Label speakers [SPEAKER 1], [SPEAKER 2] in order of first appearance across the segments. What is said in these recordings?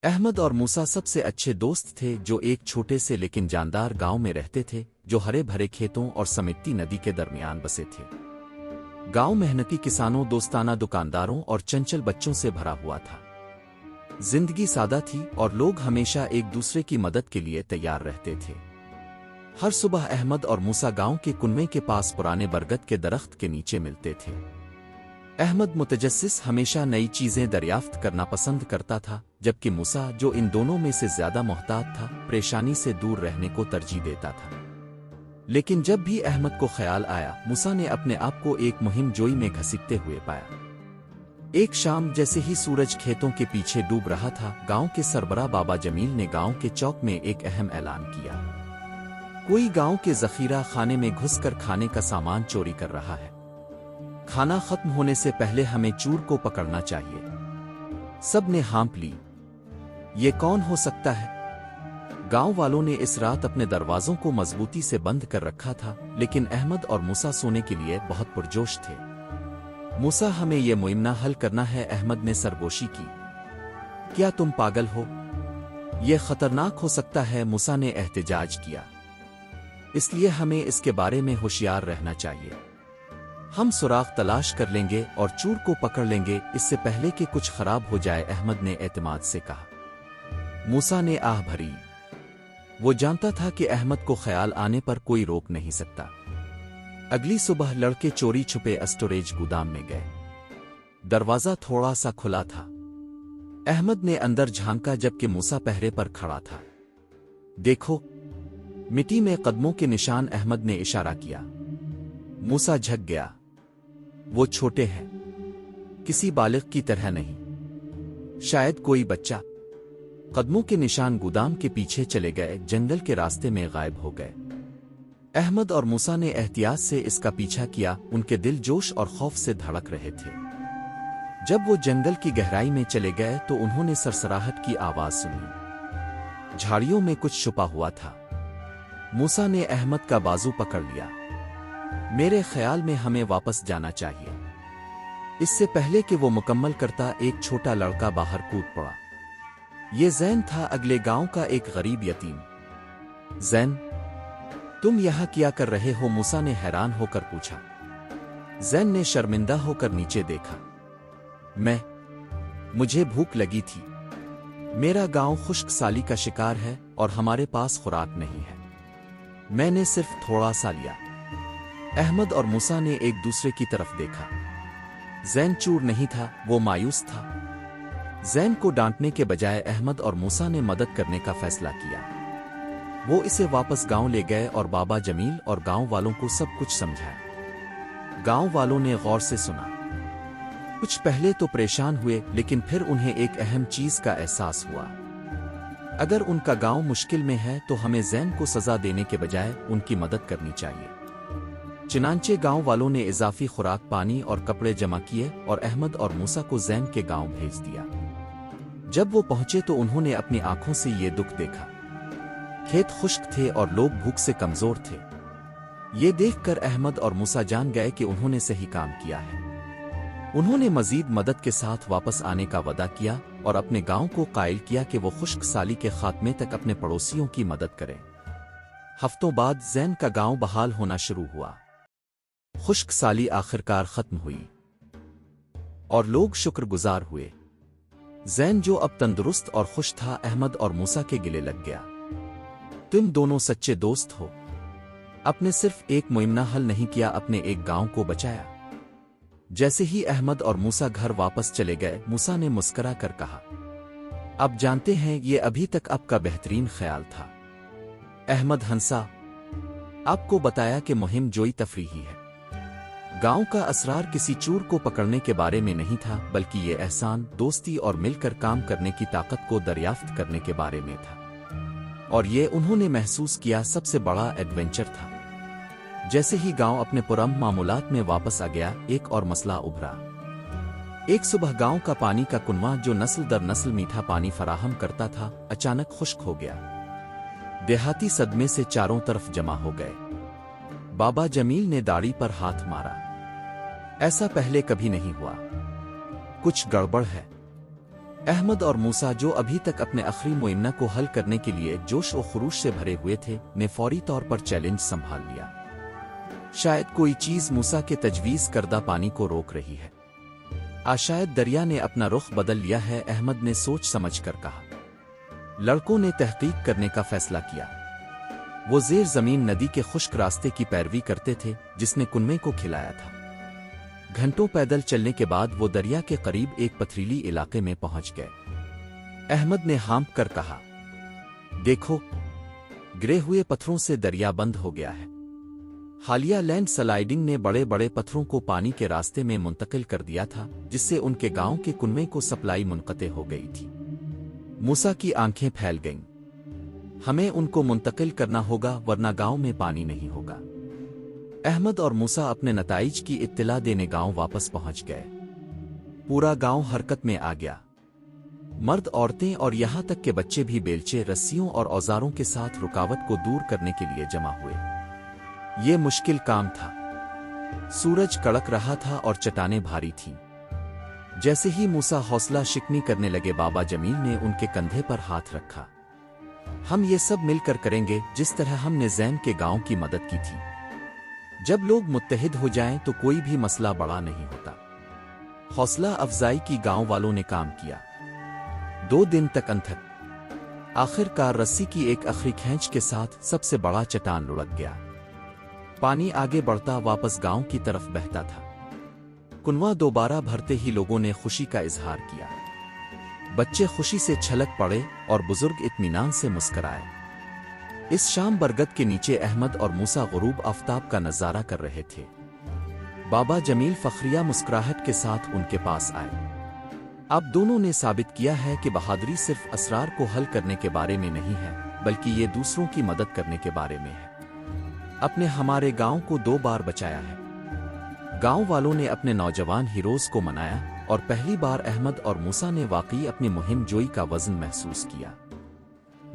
[SPEAKER 1] احمد اور موسیٰ سب سے اچھے دوست تھے جو ایک چھوٹے سے لیکن جاندار گاؤں میں رہتے تھے جو ہرے بھرے کھیتوں اور سمیٹتی ندی کے درمیان بسے تھے۔ گاؤں محنتی کسانوں، دوستانہ دکانداروں اور چنچل بچوں سے بھرا ہوا تھا۔ زندگی سادہ تھی اور لوگ ہمیشہ ایک دوسرے کی مدد کے لیے تیار رہتے تھے۔ ہر صبح احمد اور موسیٰ گاؤں کے کنویں کے پاس پرانے برگد کے درخت کے نیچے ملتے تھے۔ احمد متجسس ہمیشہ نئی چیزیں دریافت کرنا پسند کرتا تھا، جبکہ موسیٰ جو ان دونوں میں سے زیادہ محتاط تھا، پریشانی سے دور رہنے کو ترجیح دیتا تھا۔ لیکن جب بھی احمد کو خیال آیا، موسیٰ نے اپنے آپ کو ایک مہم جوئی میں گھسیٹتے ہوئے پایا۔ ایک شام جیسے ہی سورج کھیتوں کے پیچھے ڈوب رہا تھا، گاؤں کے سربراہ بابا جمیل نے گاؤں کے چوک میں ایک اہم اعلان کیا۔ کوئی گاؤں کے ذخیرہ خانے میں گھس کر کھانے کا سامان چوری کر رہا ہے۔ کھانا ختم ہونے سے پہلے ہمیں چور کو پکڑنا چاہیے۔ سب نے ہانپ لی۔ یہ کون ہو سکتا ہے؟ گاؤں والوں نے اس رات اپنے دروازوں کو مضبوطی سے بند کر رکھا تھا، لیکن احمد اور موسیٰ سونے کے لیے بہت پرجوش تھے۔ موسیٰ، ہمیں یہ معاملہ حل کرنا ہے، احمد نے سرگوشی کی۔ کیا تم پاگل ہو؟ یہ خطرناک ہو سکتا ہے، موسیٰ نے احتجاج کیا۔ اس لیے ہمیں اس کے بارے میں ہوشیار رہنا چاہیے۔ ہم سراغ تلاش کر لیں گے اور چور کو پکڑ لیں گے اس سے پہلے کہ کچھ خراب ہو جائے، احمد نے اعتماد سے کہا۔ موسیٰ نے آہ بھری۔ وہ جانتا تھا کہ احمد کو خیال آنے پر کوئی روک نہیں سکتا۔ اگلی صبح لڑکے چوری چھپے اسٹوریج گودام میں گئے۔ دروازہ تھوڑا سا کھلا تھا۔ احمد نے اندر جھانکا جبکہ موسیٰ پہرے پر کھڑا تھا۔ دیکھو، مٹی میں قدموں کے نشان، احمد نے اشارہ کیا۔ موسیٰ جھک گیا۔ وہ چھوٹے ہیں، کسی بالغ کی طرح نہیں، شاید کوئی بچہ۔ قدموں کے نشان گودام کے پیچھے چلے گئے، جنگل کے راستے میں غائب ہو گئے۔ احمد اور موسیٰ نے احتیاط سے اس کا پیچھا کیا، ان کے دل جوش اور خوف سے دھڑک رہے تھے۔ جب وہ جنگل کی گہرائی میں چلے گئے تو انہوں نے سرسراہٹ کی آواز سنی۔ جھاڑیوں میں کچھ چھپا ہوا تھا۔ موسیٰ نے احمد کا بازو پکڑ لیا۔ میرے خیال میں ہمیں واپس جانا چاہیے۔ اس سے پہلے کہ وہ مکمل کرتا، ایک چھوٹا لڑکا باہر کود پڑا۔ یہ زین تھا، اگلے گاؤں کا ایک غریب یتیم۔ زین، تم یہاں کیا کر رہے ہو؟ موسیٰ نے حیران ہو کر پوچھا۔ زین نے شرمندہ ہو کر نیچے دیکھا۔ مجھے بھوک لگی تھی۔ میرا گاؤں خشک سالی کا شکار ہے اور ہمارے پاس خوراک نہیں ہے۔ میں نے صرف تھوڑا سا لیا۔ احمد اور موسیٰ نے ایک دوسرے کی طرف دیکھا۔ زین چور نہیں تھا، وہ مایوس تھا۔ زین کو ڈانٹنے کے بجائے احمد اور موسیٰ نے مدد کرنے کا فیصلہ کیا۔ وہ اسے واپس گاؤں لے گئے اور بابا جمیل اور گاؤں والوں کو سب کچھ سمجھایا۔ گاؤں والوں نے غور سے سنا۔ کچھ پہلے تو پریشان ہوئے، لیکن پھر انہیں ایک اہم چیز کا احساس ہوا۔ اگر ان کا گاؤں مشکل میں ہے تو ہمیں زین کو سزا دینے کے بجائے ان کی مدد کرنی چاہیے۔ چنانچہ گاؤں والوں نے اضافی خوراک، پانی اور کپڑے جمع کیے اور احمد اور موسیٰ کو زین کے گاؤں بھیج دیا۔ جب وہ پہنچے تو انہوں نے اپنی آنکھوں سے یہ دکھ دیکھا۔ کھیت خشک تھے اور لوگ بھوک سے کمزور تھے۔ یہ دیکھ کر احمد اور موسیٰ جان گئے کہ انہوں نے صحیح کام کیا ہے۔ انہوں نے مزید مدد کے ساتھ واپس آنے کا وعدہ کیا اور اپنے گاؤں کو قائل کیا کہ وہ خشک سالی کے خاتمے تک اپنے پڑوسیوں کی مدد کریں۔ ہفتوں بعد زین کا گاؤں بحال ہونا شروع ہوا۔ خشک سالی آخرکار ختم ہوئی اور لوگ شکر گزار ہوئے۔ زین جو اب تندرست اور خوش تھا، احمد اور موسیٰ کے گلے لگ گیا۔ تم دونوں سچے دوست ہو۔ اپنے صرف ایک معاملہ حل نہیں کیا، اپنے ایک گاؤں کو بچایا۔ جیسے ہی احمد اور موسیٰ گھر واپس چلے گئے، موسیٰ نے مسکرا کر کہا، اب جانتے ہیں یہ ابھی تک آپ کا بہترین خیال تھا۔ احمد ہنسا۔ آپ کو بتایا کہ مہم جوئی تفریحی ہے۔ گاؤں کا اسرار کسی چور کو پکڑنے کے بارے میں نہیں تھا، بلکہ یہ احسان، دوستی اور مل کر کام کرنے کی طاقت کو دریافت کرنے کے بارے میں تھا۔ اور یہ انہوں نے محسوس کیا سب سے بڑا ایڈونچر تھا۔ جیسے ہی گاؤں اپنے پرامن معمولات میں واپس آ گیا، ایک اور مسئلہ ابھرا۔ ایک صبح گاؤں کا پانی کا کنواں جو نسل در نسل میٹھا پانی فراہم کرتا تھا، اچانک خشک ہو گیا۔ دیہاتی صدمے سے چاروں طرف جمع ہو گئے۔ بابا جمیل نے داڑھی پر ہاتھ مارا۔ ایسا پہلے کبھی نہیں ہوا۔ کچھ گڑبڑ ہے۔ احمد اور موسیٰ جو ابھی تک اپنے آخری معاملہ کو حل کرنے کے لیے جوش و خروش سے بھرے ہوئے تھے نے فوری طور پر چیلنج سنبھال لیا۔ شاید کوئی چیز موسیٰ کے تجویز کردہ پانی کو روک رہی ہے، شاید دریا نے اپنا رخ بدل لیا ہے، احمد نے سوچ سمجھ کر کہا۔ لڑکوں نے تحقیق کرنے کا فیصلہ کیا۔ وہ زیر زمین ندی کے خشک راستے کی پیروی کرتے تھے جس نے کنویں کو کھلایا تھا۔ گھنٹوں پیدل چلنے کے بعد وہ دریا کے قریب ایک پتھریلی علاقے میں پہنچ گئے۔ احمد نے ہانپ کر کہا، دیکھو، گرے ہوئے پتھروں سے دریا بند ہو گیا ہے۔ حالیہ لینڈ سلائیڈنگ نے بڑے بڑے پتھروں کو پانی کے راستے میں منتقل کر دیا تھا، جس سے ان کے گاؤں کے کنویں کو سپلائی منقطع ہو گئی تھی۔ موسیٰ کی آنکھیں پھیل گئیں۔ ہمیں ان کو منتقل کرنا ہوگا ورنہ گاؤں میں پانی نہیں ہوگا۔ احمد اور موسیٰ اپنے نتائج کی اطلاع دینے گاؤں واپس پہنچ گئے۔ پورا گاؤں حرکت میں آ گیا۔ مرد، عورتیں اور یہاں تک کہ بچے بھی بیلچے، رسیوں اور اوزاروں کے ساتھ رکاوٹ کو دور کرنے کے لیے جمع ہوئے۔ یہ مشکل کام تھا۔ سورج کڑک رہا تھا اور چٹانیں بھاری تھیں۔ جیسے ہی موسیٰ حوصلہ شکنی کرنے لگے، بابا جمیل نے ان کے کندھے پر ہاتھ رکھا۔ ہم یہ سب مل کر کریں گے جس طرح ہم نے زین کے گاؤں کی مدد کی تھی۔ جب لوگ متحد ہو جائیں تو کوئی بھی مسئلہ بڑا نہیں ہوتا۔ حوصلہ افزائی کی گاؤں والوں نے کام کیا۔ 2 دن تک انتھک، آخر کار رسی کی ایک آخری کھینچ کے ساتھ سب سے بڑا چٹان لڑک گیا۔ پانی آگے بڑھتا واپس گاؤں کی طرف بہتا تھا۔ کنواں دوبارہ بھرتے ہی لوگوں نے خوشی کا اظہار کیا۔ بچے خوشی سے چھلک پڑے اور بزرگ اطمینان سے مسکرائے۔ اس شام برگد کے نیچے احمد اور موسیٰ غروب آفتاب کا نظارہ کر رہے تھے۔ بابا جمیل فخریہ مسکراہٹ کے ساتھ ان کے پاس آئے۔ اب دونوں نے ثابت کیا ہے کہ بہادری صرف اسرار کو حل کرنے کے بارے میں نہیں ہے، بلکہ یہ دوسروں کی مدد کرنے کے بارے میں ہے۔ اپنے ہمارے گاؤں کو 2 بار بچایا ہے۔ گاؤں والوں نے اپنے نوجوان ہیروز کو منایا اور پہلی بار احمد اور موسیٰ نے واقعی اپنی مہم جوئی کا وزن محسوس کیا۔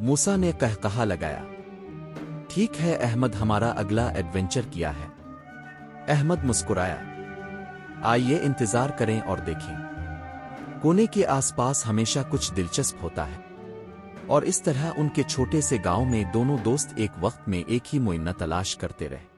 [SPEAKER 1] موسیٰ نے قہقہا لگایا، ٹھیک ہے احمد، ہمارا اگلا ایڈونچر کیا ہے؟ احمد مسکرایا، آئیے انتظار کریں اور دیکھیں۔ کونے کے آس پاس ہمیشہ کچھ دلچسپ ہوتا ہے، اور اس طرح ان کے چھوٹے سے گاؤں میں دونوں دوست ایک وقت میں ایک ہی معاملہ تلاش کرتے رہے۔